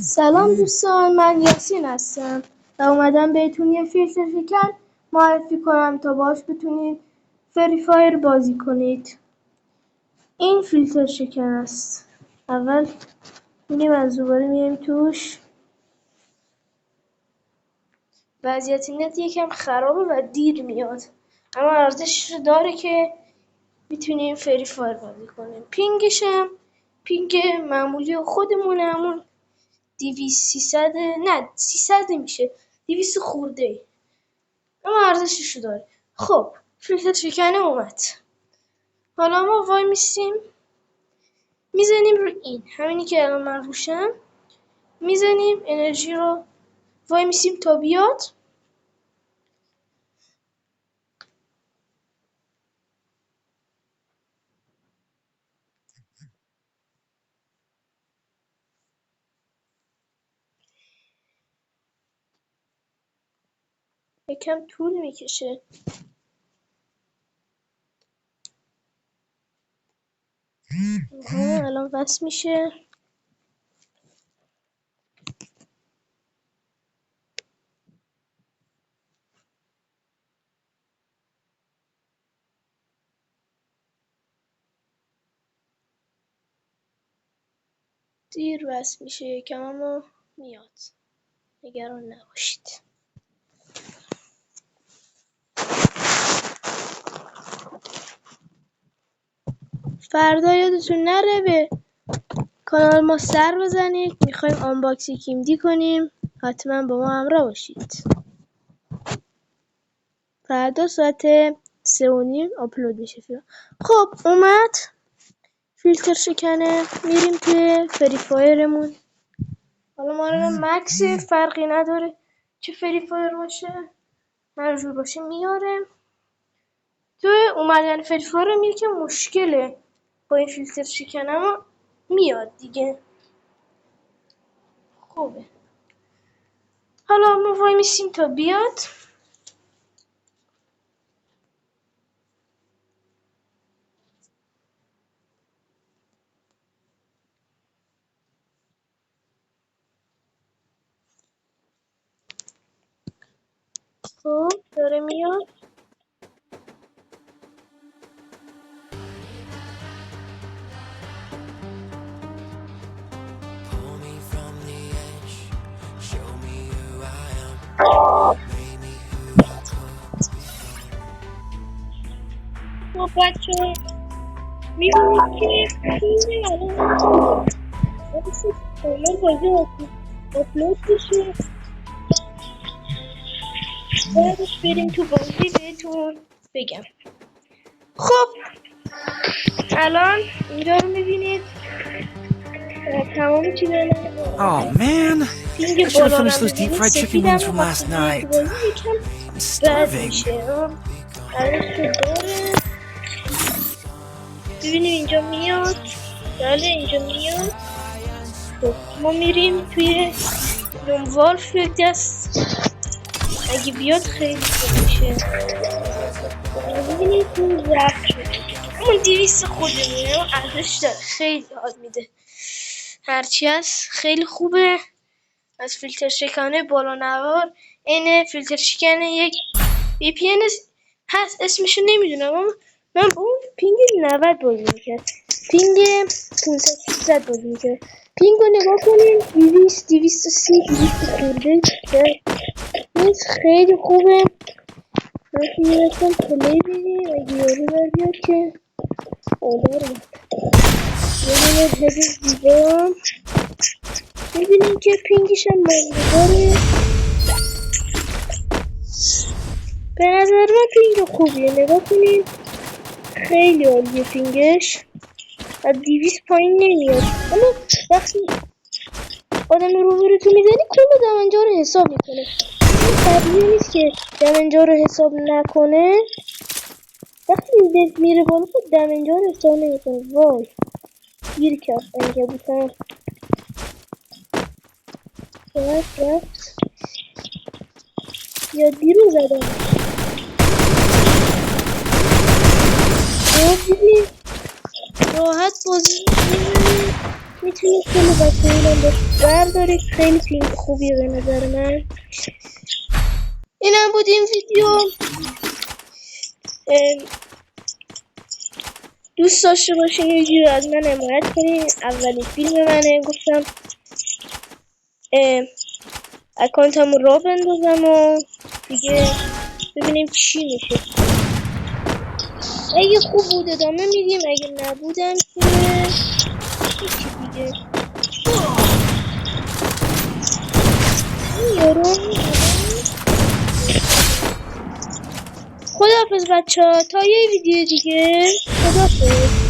سلام دوستان، من یاسین هستم و اومدم بهتون یه فیلتر شکن معرفی کنم تا باهاش بتونید فری فایر بازی کنید. این فیلتر شکن است. اول میریم از دوباره میایم توش. وضعیت نت یکم خرابه و دیر میاد، اما ارزش داره که میتونیم فری فایر بازی کنیم. پینگشم پینگ معمولی خودمونه، همون 200 نه 300 میشه، 200 خورده، اما ارزششو داره. خب فیلتر شکنه اومد. حالا ما وای میستیم میزنیم رو این همینی که الان من روشم، میزنیم انرژی رو، وای میستیم تا بیاد. یکم طول میکشه. الان وصل میشه. دیر وصل میشه یکم، اما میاد، نگران نباشید. فردا یادتون نره به کانال ما سر بزنید. میخوایم آنباکسی کیمدی کنیم، حتما با ما همراه باشید. فردا ساعت 3:30 آپلود میشه فیلم. خب اومد فیلتر شکنه. میریم توی فری فایرمون. حالا ما رو مکس فرقی نداره چه فری فایر باشه، هر جور باشه میاره. توی اومدن فری فایر هم یکم مشکله با این فیلتر شکنه، اما میاد دیگه، خوبه. حالا ما وای میسیم تا بیاد. خب داره میاد. خب بچه میبینید که خیلی الان کامل بازی آپلود بشه، بعدش بریم تو بازی بهتون بگم. خب الان اینجا رو میبینید تمام چیزا. Oh man, I پینگ should have بالا finished رو those deep ببینید fried chicken سفیدم wings و from وقتی last میاد تو night. بازی یکم I'm رد starving. میشه. ازش داره. ببینیم اینجا میاد. بله اینجا میاد. خب ما میریم توی نونوالف دست. اگه بیاد خیلی خوب میشه. ببینید این ضبط شده، همون 200 خودمونه و ارزش داره، خیلی حال میده. هرچی هست خیلی خوبه. از فیلتر شکنه بالا نوار اینه. فیلتر شکنه یک VPN هست، اسمشو نمیدونم، اما من با اون پینگ 90 بازی میکرد، پینگ 500 بازی میکرد. پینگ رو نگاه کنین، 200 230 200 خورده نیست، خیلی خوبه. من میرسم پلی بگیم اگه یارو در بیاد که آدارم یه دونه هد زیبا. میبینیم که پینگش هم ماندگاره. به نظر من پینگ خوبیه، نگاه کنید خیلی عالیه پینگش، از 200 پایین نمیاد. اما وقتی آدم رو روبروتون میزنی کل دمنجا رو حساب میکنه. این طبیعی نیست که دمنجا رو حساب نکنه. وقتی میره بالا خود دمنجا رو حساب نمیکنه. وای گیر کرد انگه بودن رفت یا دیرو زدم. خب دیدی راحت بازی می‌کنی. میتونید خیلی وسایلم باش بردارید. خیلی فیلم خوبیه به نظر من. اینم بود این ویدیو. دوست داشته باشین این ویدیو رو از من حمایت کنین. اولین فیلم منه. گفتم اکانتم رو راه بندازم و دیگه ببینیم چی میشه. اگه خوب بود ادامه میدیم، اگه نبودم که هیچی دیگه. این یارو خداحافظ بچه ها، تا یه ویدیو دیگه. خداحافظ.